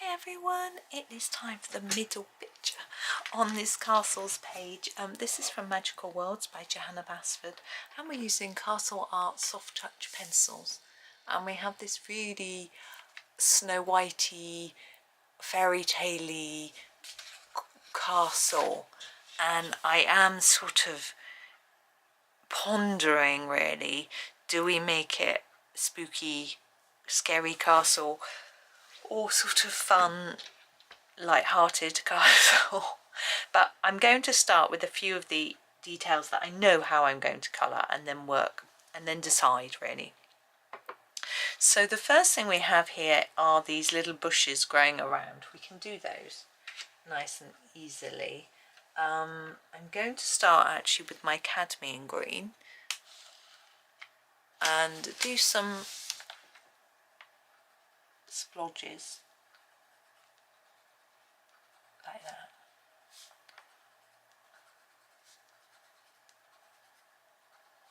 Hi everyone, it is time for the middle picture on this castle's page. This is from Magical Worlds by Johanna Basford, and we're using Castle Art Soft Touch pencils. And we have this really Snow Whitey, fairy tale-y castle, and I am sort of pondering really, do we make it spooky, scary castle, or sort of fun, light-hearted castle? But I'm going to start with a few of the details that I know how I'm going to colour, and then work and then decide really. So the first thing we have here are these little bushes growing around. We can do those nice and easily. I'm going to start actually with my cadmium green and do some splodges like that.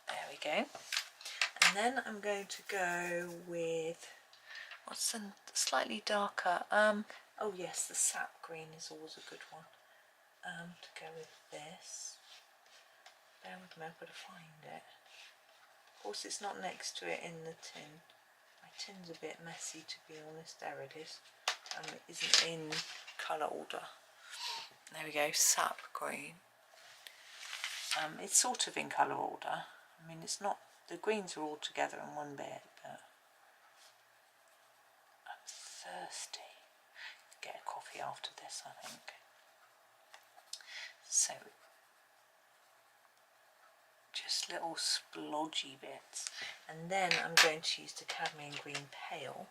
There we go. And then I'm going to go with, what's a slightly darker, oh yes, the sap green is always a good one, to go with this. Bear with me, I've got to find it. Of course it's not next to it in the tin. My tin's a bit messy, to be honest. There it is. It isn't in colour order. There we go, sap green. It's sort of in colour order. I mean, it's not, the greens are all together in one bit, but I'm thirsty. Get a coffee after this, I think. So, just little splodgy bits. And then I'm going to use the cadmium green pale,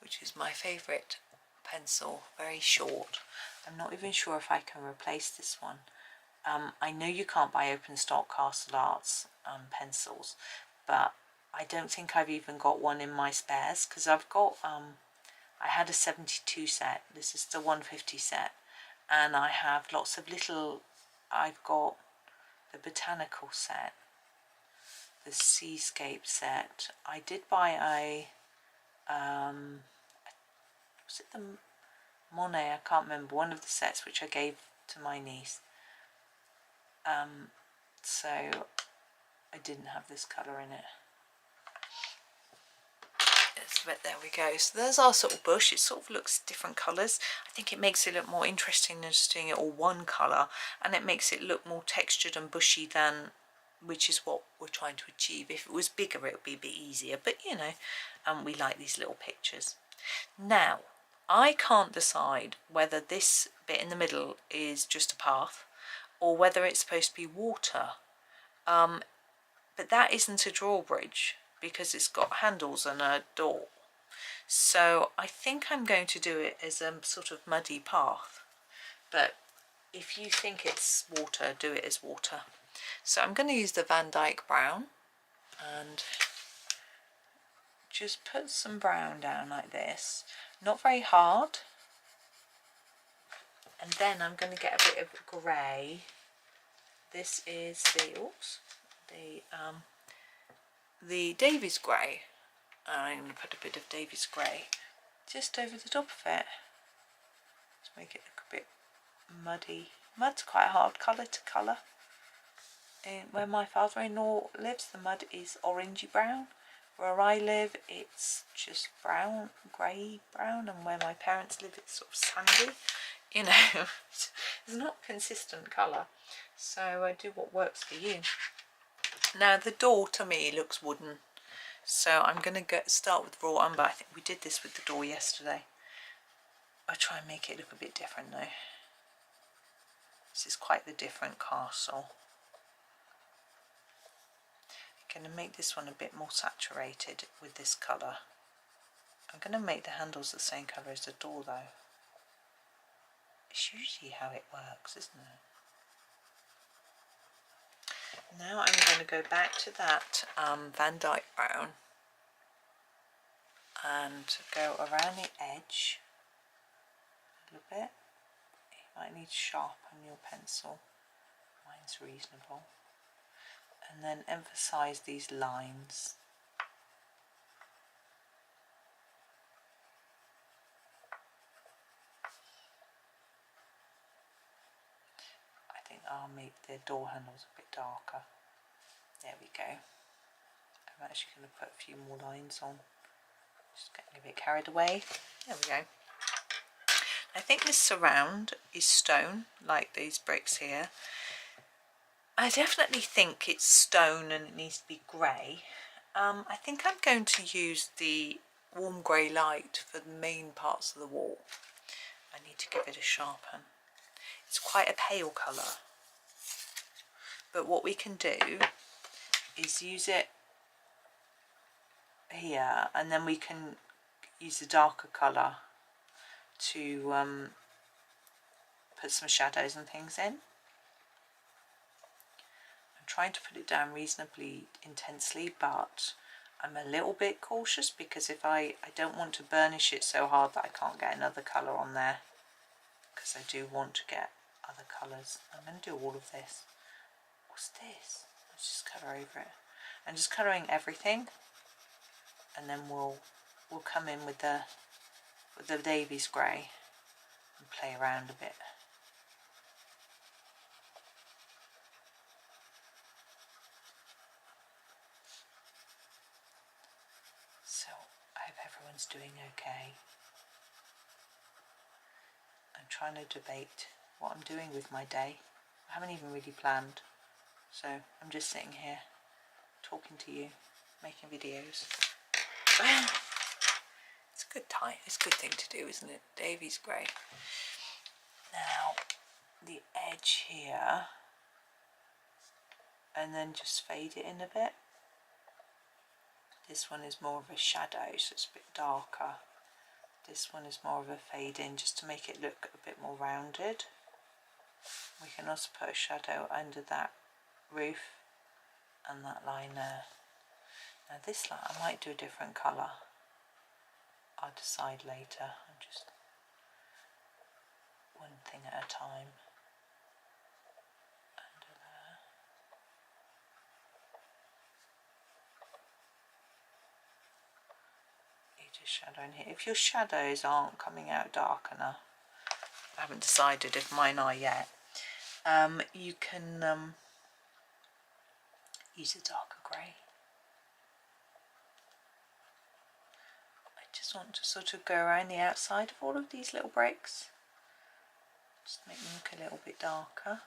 which is my favourite pencil, very short. I'm not even sure if I can replace this one. I know you can't buy open stock Castle Arts pencils, but I don't think I've even got one in my spares, because I've got, I had a 72 set, this is the 150 set, and I have lots of little, I've got the botanical set, the seascape set. I did buy a, was it the Monet, I can't remember, one of the sets which I gave to my niece. So I didn't have this colour in it. But there we go. So there's our sort of bush. It sort of looks different colours. I think it makes it look more interesting than just doing it all one colour, and it makes it look more textured and bushy than, which is what we're trying to achieve. If it was bigger it would be a bit easier, but you know, we like these little pictures. Now I can't decide whether this bit in the middle is just a path or whether it's supposed to be water, but that isn't a drawbridge because it's got handles and a door. So I think I'm going to do it as a sort of muddy path, but if you think it's water, do it as water. So I'm going to use the Van Dyck brown and just put some brown down like this, not very hard. And then I'm going to get a bit of grey. This is the Davys grey. I'm going to put a bit of Davys grey just over the top of it to make it look a bit muddy. Mud's quite a hard colour to colour. And where my father-in-law lives, the mud is orangey brown. Where I live, it's just brown, grey brown, and where my parents live, it's sort of sandy. You know, it's not consistent colour, so I do what works for you. Now the door to me looks wooden, so I'm going to start with raw umber. I think we did this with the door yesterday. I'll try and make it look a bit different though. This is quite the different castle. I'm going to make this one a bit more saturated with this colour. I'm going to make the handles the same colour as the door though. It's usually how it works, isn't it? Now I'm going to go back to that Van Dyck brown and go around the edge a little bit. You might need to sharpen your pencil. Mine's reasonable. And then emphasise these lines. I'll make the door handles a bit darker. There we go. I'm actually going to put a few more lines on. Just getting a bit carried away. There we go. I think this surround is stone, like these bricks here. I definitely think it's stone and it needs to be grey. I think I'm going to use the warm grey light for the main parts of the wall. I need to give it a sharpen. It's quite a pale colour. But what we can do is use it here, and then we can use a darker colour to put some shadows and things in. I'm trying to put it down reasonably intensely, but I'm a little bit cautious because if I don't want to burnish it so hard that I can't get another colour on there, because I do want to get other colours. I'm going to do all of this. What's this? Let's just colour over it. I'm just colouring everything, and then we'll come in with the Davy's grey and play around a bit. So I hope everyone's doing okay. I'm trying to debate what I'm doing with my day. I haven't even really planned, so I'm just sitting here talking to you, making videos. It's a good time. It's a good thing to do, isn't it? Davy's grey. Now the edge here, and then just fade it in a bit. This one is more of a shadow, so it's a bit darker. This one is more of a fade in, just to make it look a bit more rounded. We can also put a shadow under that roof and that line there. Now this line, I might do a different colour. I'll decide later. I'm just one thing at a time. Under there. You just shadow in here. If your shadows aren't coming out dark enough, I haven't decided if mine are yet, you can use a darker grey. I just want to sort of go around the outside of all of these little bricks. Just make them look a little bit darker.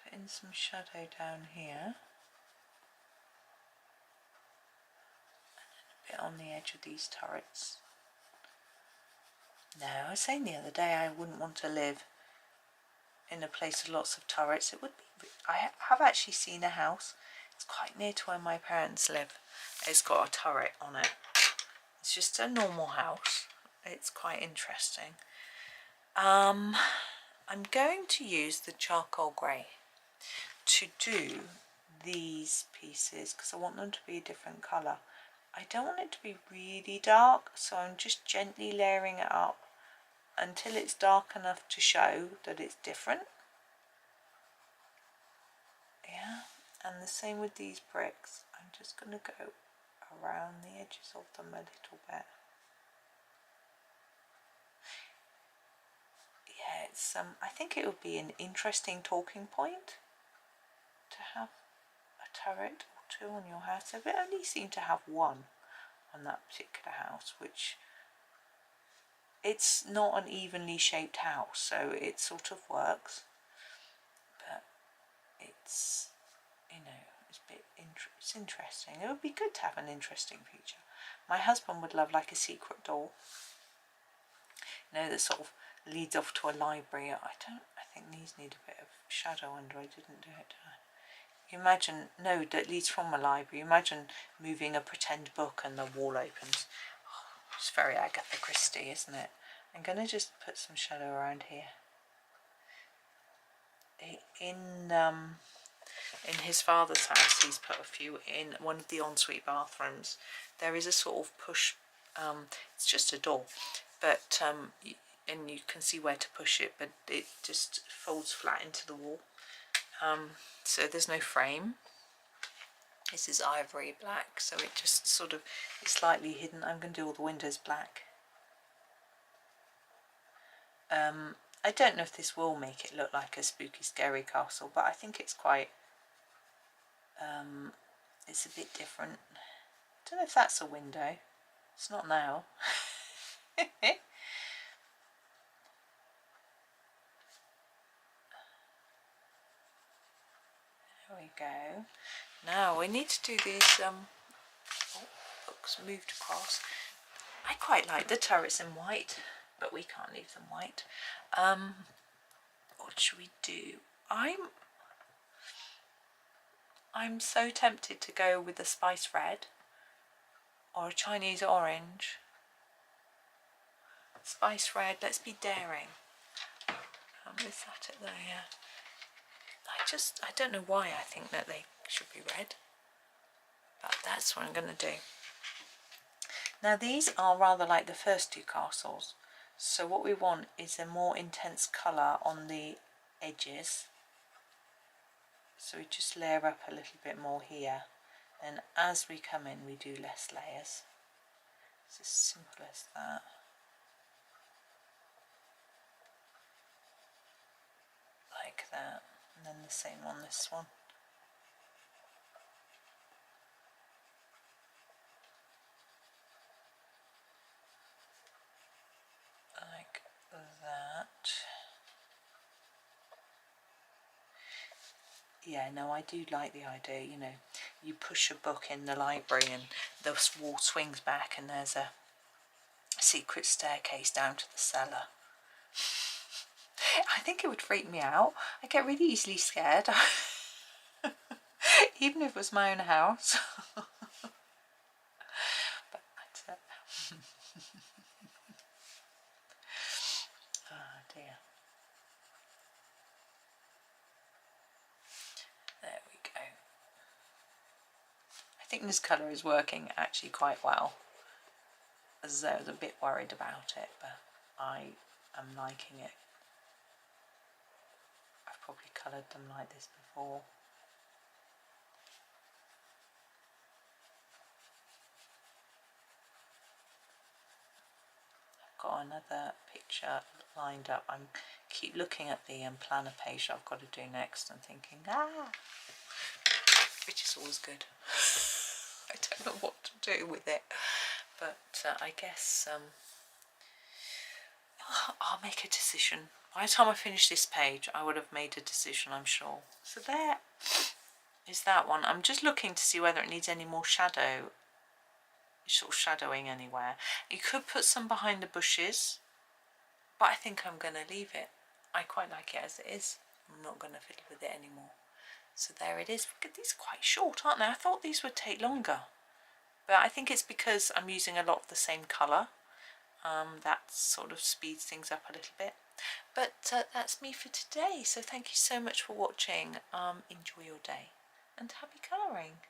Put in some shadow down here. And then a bit on the edge of these turrets. No, I was saying the other day I wouldn't want to live in a place with lots of turrets. It would be. I have actually seen a house. It's quite near to where my parents live. It's got a turret on it. It's just a normal house. It's quite interesting. I'm going to use the charcoal grey to do these pieces because I want them to be a different colour. I don't want it to be really dark, so I'm just gently layering it up until it's dark enough to show that it's different. Yeah, and the same with these bricks. I'm just going to go around the edges of them a little bit. Yeah, it's I think it would be an interesting talking point to have a turret or two on your house. They only seem to have one on that particular house, which it's not an evenly shaped house, so it sort of works, but it's, you know, it's a bit it's interesting. It would be good to have an interesting feature. My husband would love like a secret door, you know, that sort of leads off to a library. I think these need a bit of shadow under. I didn't do it. You imagine, no, that leads from a library. Imagine moving a pretend book and the wall opens. Oh, it's very Agatha Christie, isn't it? I'm going to just put some shadow around here. In his father's house, he's put a few in one of the ensuite bathrooms. There is a sort of push, it's just a door, but and you can see where to push it, but it just folds flat into the wall. So there's no frame. This is ivory black, so it just sort of is slightly hidden. I'm going to do all the windows black. I I don't know if this will make it look like a spooky scary castle, but I think it's quite it's a bit different. I don't know if that's a window. It's not now. There we go. Now we need to do these books moved across. I quite like the turrets in white, but we can't leave them white. What should we do? I'm so tempted to go with the spice red or a Chinese orange. Spice red, let's be daring. Is that it there? Yeah. I don't know why I think that they should be red, but that's what I'm going to do. Now these are rather like the first two castles, so what we want is a more intense colour on the edges. So we just layer up a little bit more here, and as we come in we do less layers. It's as simple as that. Like that, and then the same on this one. Like that. Yeah, no, I do like the idea, you know, you push a book in the library and the wall swings back and there's a secret staircase down to the cellar. I think it would freak me out. I get really easily scared. Even if it was my own house. But that's it. Oh dear. There we go. I think this colour is working actually quite well. As though I was a bit worried about it, but I am liking it. I've probably coloured them like this before. I've got another picture lined up. I keep looking at the planner page that I've got to do next and thinking, which is always good. I don't know what to do with it, but I guess I'll make a decision. By the time I finish this page I would have made a decision, I'm sure. So there is that one. I'm just looking to see whether it needs any more shadow, sort of shadowing anywhere. You could put some behind the bushes, but I think I'm going to leave it. I quite like it as it is. I'm not going to fiddle with it anymore. So there it is. Look, these are quite short, aren't they? I thought these would take longer, but I think it's because I'm using a lot of the same colour. That sort of speeds things up a little bit. But that's me for today. So thank you so much for watching. Enjoy your day and happy colouring.